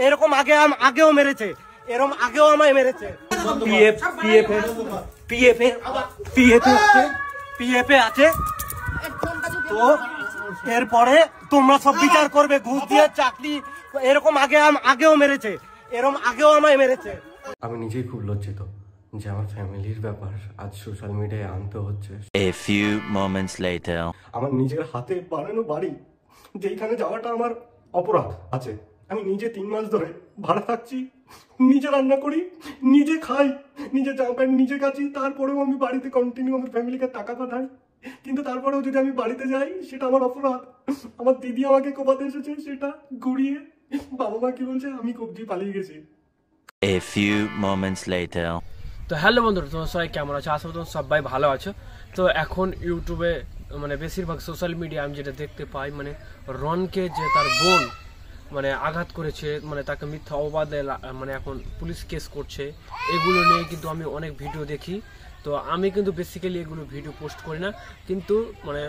এরকম আগেও মেরেছে, এরকম আগেও আমায় মেরেছে। পিএফে আছে তো এরপরে তোমরা সব বিচার করবে। ঘুষ দিয়ে চাকরি, এরকম আগেও মেরেছে, এরকম আগেও আমায় মেরেছে। আমি নিজেই খুব লজ্জিত যে আমার ফ্যামিলির ব্যাপার আজ সোশ্যাল মিডিয়ায় আনতে হচ্ছে। A few moments later. আমার নিজের হাতে বানানো বাড়ি, যেখানে যাওয়াটা আমার অপরাধ আছে। আমি নিজে 3 মাস ধরে ভাড়া থাকছি, নিজে রান্না করি, নিজে খাই, নিজে জামা প্যান্ট নিজে কাচি, তারপরেও আমি বাড়িতে কন্টিনিউ আমার ফ্যামিলিকে টাকা পাঠাই। কিন্তু তারপরেও যদি আমি বাড়িতে যাই সেটা আমার অপরাধ। আমার দিদি আমাকে কোপাতে এসেছে, সেটা ঘুরিয়ে বাবা মা কি বলছে আমি কবজি পালিয়ে গেছি। A few moments later. তো হ্যালো বন্ধুরা, তোমরা সবাই কেমন আছো? আশা করি তোমরা সবাই ভালো আছো। তো এখন ইউটিউবে মানে বেশিরভাগ সোশ্যাল মিডিয়া আমি যেটা দেখতে পাই, মানে রনকে যে তার বোন মানে আঘাত করেছে, মানে তাকে মিথ্যা অপবাদে মানে এখন পুলিশ কেস করছে, এগুলো নিয়ে কিন্তু আমি অনেক ভিডিও দেখি। তো আমি কিন্তু বেসিক্যালি এগুলো ভিডিও পোস্ট করি না, কিন্তু মানে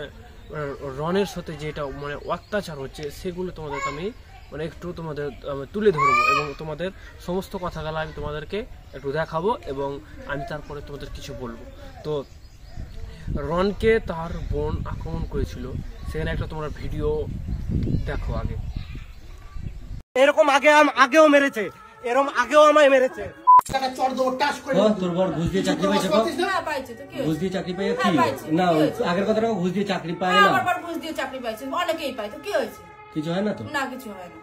রনের সাথে যেটা মানে অত্যাচার হচ্ছে সেগুলো তোমাদেরকে আমি মানে একটু তোমাদের তুলে ধরবো এবং তোমাদের সমস্ত কথাগুলো আমি তোমাদেরকে একটু দেখাবো এবং আমি তারপরে তোমাদের কিছু বলবো। তো রনকে তার বোন আক্রমণ করেছিল, সেখানে একটা তোমরা ভিডিও দেখো আগে। এরকম আগেও মেরেছে, এরকম আগেও আমায় মেরেছে। তোর বর ঘুষ দিয়ে চাকরি পাইছে? ঘুষ দিয়ে চাকরি পাই কি না? আগের কথাটা ঘুষ দিয়ে চাকরি পায় না, ঘুষ দিয়ে চাকরি পাইছে, অনেকেই পায়। তো কি হয়েছে? কিছু হয় না তো? না, কিছু হয় না।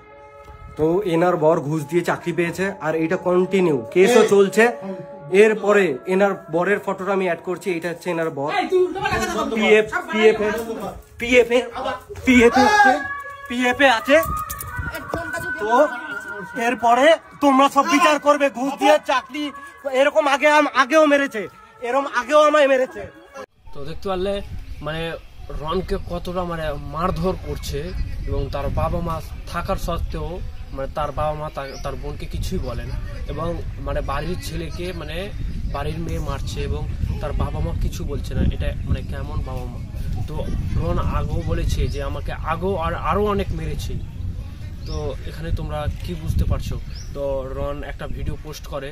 তো এনার বর ঘুষ দিয়ে চাকরি পেয়েছে আর এটা কন্টিনিউ কেসও চলছে। এরপরে এনার বরের ফটোটা আমি অ্যাড করছি, এটা হচ্ছে এনার বর। পিএফে আছে তো এরপরে তোমরা সব বিচার করবে। ঘুষ দিয়ে চাকরি, এরকম আগেও মেরেছে, এরকম আগেও আমায় মেরেছে। তো দেখতে পারলে মানে রনকে কতটা মানে মারধর করছে এবং তার বাবা মা থাকার সত্ত্বেও মানে তার বাবা মা তার বোনকে কিছুই বলেন এবং মানে বাড়ির ছেলেকে মানে বাড়ির মেয়ে মারছে এবং তার বাবা মা কিছু বলছে না। এটা মানে কেমন বাবা মা? তো রন আগেও বলেছে যে আমাকে আগেও আরো অনেক মেরেছে। তো এখানে তোমরা কি বুঝতে পারছো? তো রন একটা ভিডিও পোস্ট করে,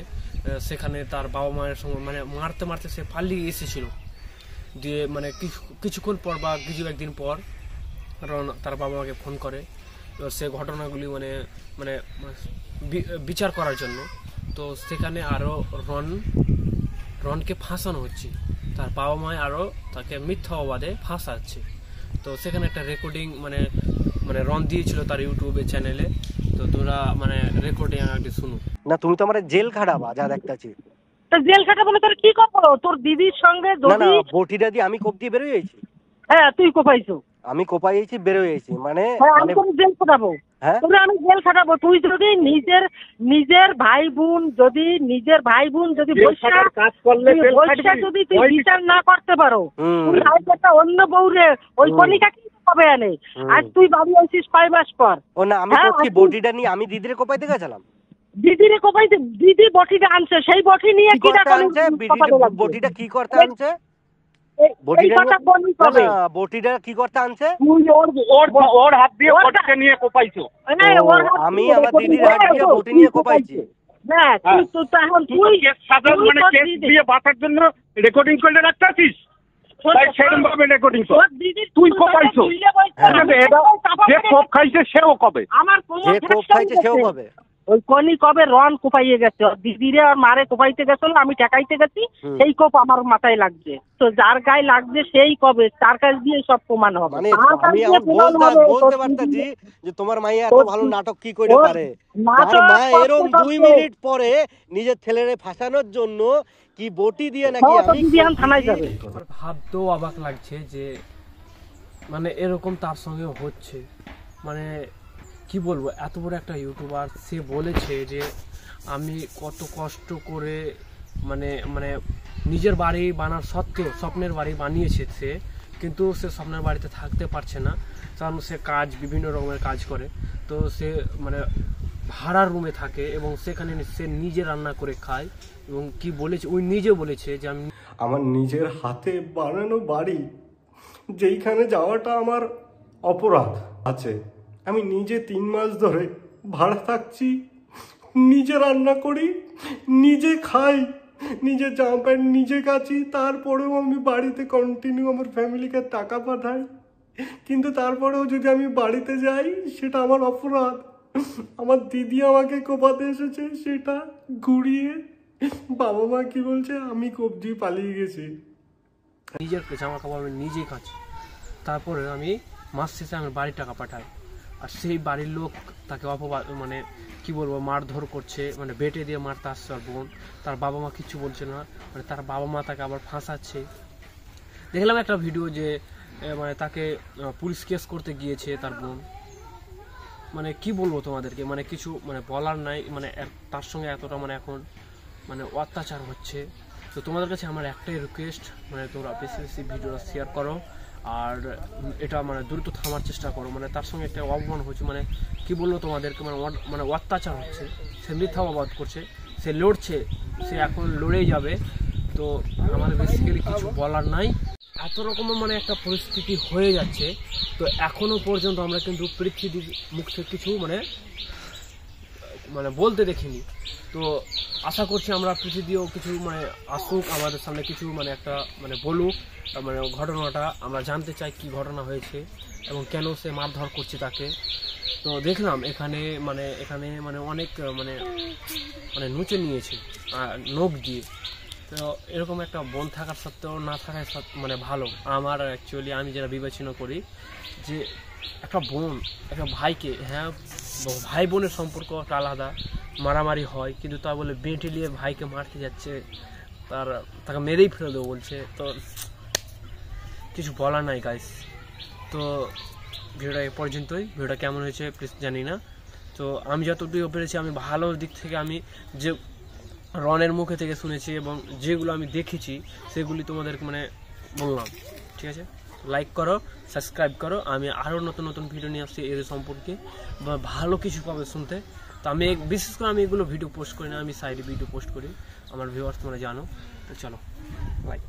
সেখানে তার বাবা মায়ের সঙ্গে মানে মারতে মারতে সে পালিয়ে এসেছিল। দিয়ে মানে কিছুক্ষণ পর বা কিছু একদিন পর রন তার বাবা মাকে ফোন করে সে ঘটনাগুলি মানে মানে বিচার করার জন্য। তো সেখানে আরও রনকে ফাঁসানো হচ্ছে, তার বাবা মায় আরও তাকে মিথ্যা অপবাদে ফাঁসাচ্ছে। তো সেখানে একটা রেকর্ডিং মানে মানে রন দিয়েছিল তার ইউটিউবে চ্যানেলে। তো তোরা মানে রেকর্ডিং আগে শুনো। না তুমি তো আমার জেল খাটাবা যা দেখতেছি। তো জেল খাটা বলে তোর কি করবো? তোর দিদির সঙ্গে না বটিটা দিয়ে আমি কোপ দিয়ে বেরোয় যাইছি। হ্যাঁ তুই কোপাইছো। আমি কোপাইছি বেরোয় যাইছি মানে আমি তোর জেল খাটাবো। হ্যাঁ আমি জেল খাটাবো। তুই যদি নিজের ভাই বোন যদি কাজ করলে যদি তুই বিচার না করতে পারো, তুই একটা অন্য বউরে ওই কলিকা কি হবে আনে? আজ তুই বাড়ি আসিস 5 মাস পর। ও না আমি কোপছি বটিটা নিয়ে, আমি দিদিরে কোপাইতে গেছিলাম। দিদিরে কোপাইতে দিদি বটিটা আনছে, সেই বটি নিয়ে কি আনছে? বটিটা কি করতে আনছে? বটিটা কি করতে আনছে? ওর হাত দিয়ে বটিটা নিয়ে কোপাইছো? আমি আমার দিদির হাত দিয়ে বটি নিয়ে কোপাইছি। বাঁচার জন্য রেকর্ডিং করে রাখতে আছিস, সেরকম ভাবে রেকর্ডিং কর। তুই কোপাইছো, যে কোপ খাইছে সেও কবে, যে কোপ খাইছে সেও কবে। ওই কনি কবে রন কোপাইয়ে গেছে, দিদিরে আর মারে কোপাইতে গেছিল, আমি ঠেকাইতে গেছি, সেই কোপ আমার মাথায় লাগছে। তো যার গায়ে লাগছে সেই কবে তার কাছ দিয়ে সব প্রমাণ হবে। মানে আমি বলতে পারতাছি যে তোমার মাইয়া এত ভালো নাটক কি করে পারে। তার মা এরকম 2 মিনিট পরে নিজের ছেলেরে ফাঁসানোর জন্য কি বটি দিয়ে নাকি আমি থানায় যাবে। ভাবতেও অবাক লাগছে যে মানে এরকম তার সঙ্গে হচ্ছে। মানে কি বলবো, এত বড় একটা ইউটিউবার, সে বলেছে যে আমি কত কষ্ট করে মানে মানে নিজের বাড়ি বানার সত্ত্বেও স্বপ্নের বাড়ি বানিয়েছে সে, কিন্তু সে স্বপ্নের বাড়িতে থাকতে পারছে না, কারণ সে বিভিন্ন রকমের কাজ করে। তো সে মানে ভাড়ার রুমে থাকে এবং সেখানে সে নিজে রান্না করে খায় এবং কি বলেছে, ওই নিজে বলেছে যে আমি আমার নিজের হাতে বানানো বাড়ি, যেইখানে যাওয়াটা আমার অপরাধ আছে। আমি নিজে 3 মাস ধরে ভাড়া থাকছি, নিজে রান্না করি, নিজে খাই, নিজে জামা প্যান্ট নিজে কাচি, তারপরেও আমি বাড়িতে কন্টিনিউ আমার ফ্যামিলিকে টাকা পাঠাই। কিন্তু তারপরেও যদি আমি বাড়িতে যাই সেটা আমার অপরাধ। আমার দিদি আমাকে কোপাতে এসেছে, সেটা ঘুরিয়ে বাবা মা কি বলছে, আমি কবজি পালিয়ে গেছি। নিজের জামা কাপড় আমি নিজেই কাচি, তারপরে আমি মাস শেষে আমি বাড়ির টাকা পাঠাই। আর সেই বাড়ির লোক তাকে অপবাদ মানে কি বলবো মারধর করছে, মানে বেটে দিয়ে মারতে আসছে আর বোন। তার বাবা মা কিচ্ছু বলছে না, মানে তার বাবা মা তাকে আবার ফাঁসাচ্ছে। দেখলাম একটা ভিডিও যে মানে তাকে পুলিশ কেস করতে গিয়েছে তার বোন। মানে কি বলবো তোমাদেরকে, মানে কিছু মানে বলার নাই। মানে তার সঙ্গে এতটা মানে এখন মানে অত্যাচার হচ্ছে। তো তোমাদের কাছে আমার একটাই রিকোয়েস্ট, মানে তোমরা বেশি বেশি ভিডিওটা শেয়ার করো আর এটা মানে দ্রুত থামার চেষ্টা করো। মানে তার সঙ্গে একটা অপমান হচ্ছে, মানে কি বলবো তোমাদেরকে, মানে অত্যাচার হচ্ছে। সে মিথ্যা অপবাদ করছে, সে লড়ছে, সে এখন লড়েই যাবে। তো আমাদের বেসিক্যালি কিছু বলার নাই। এত রকমের মানে একটা পরিস্থিতি হয়ে যাচ্ছে, তো এখনো পর্যন্ত আমরা কিন্তু পৃথিবীর মুখ থেকে কিছু মানে বলতে দেখিনি। তো আশা করছি আমরা পৃথিবীও কিছু মানে আসুক আমাদের সামনে, কিছু মানে একটা মানে বলুক মানে ঘটনাটা। আমরা জানতে চাই কি ঘটনা হয়েছে এবং কেন সে মারধর করছে তাকে। তো দেখলাম এখানে মানে অনেক মানে মানে নুচে নিয়েছে নখ দিয়ে। তো এরকম একটা বোন থাকার সত্ত্বেও না থাকায় মানে ভালো। আমার অ্যাকচুয়ালি আমি যেটা বিবেচনা করি যে একটা বোন একটা ভাইকে, হ্যাঁ ভাই বোনের সম্পর্কটা আলাদা, মারামারি হয়, কিন্তু তা বলে বেঁটে নিয়ে ভাইকে মারতে যাচ্ছে, তাকে মেরেই ফেলে দেবো বলছে। তো কিছু বলার নাই গাইস। তো ভিডিওটা এ পর্যন্তই। ভিডিওটা কেমন হয়েছে প্লিজ জানি না। তো আমি যতটুকু পেরেছি আমি ভালো দিক থেকে আমি যে রনের মুখে থেকে শুনেছি এবং যেগুলো আমি দেখেছি সেগুলি তোমাদেরকে মানে বললাম। ঠিক আছে, লাইক করো, সাবস্ক্রাইব করো। আমি আরও নতুন নতুন ভিডিও নিয়ে আসছি এর সম্পর্কে, বা ভালো কিছু পাবে শুনতে। তো আমি বিশেষ করে আমি এগুলো ভিডিও পোস্ট করি না, আমি সাইডে ভিডিও পোস্ট করি, আমার ভিউয়ার্স তোমরা জানো। তো চলো লাইক।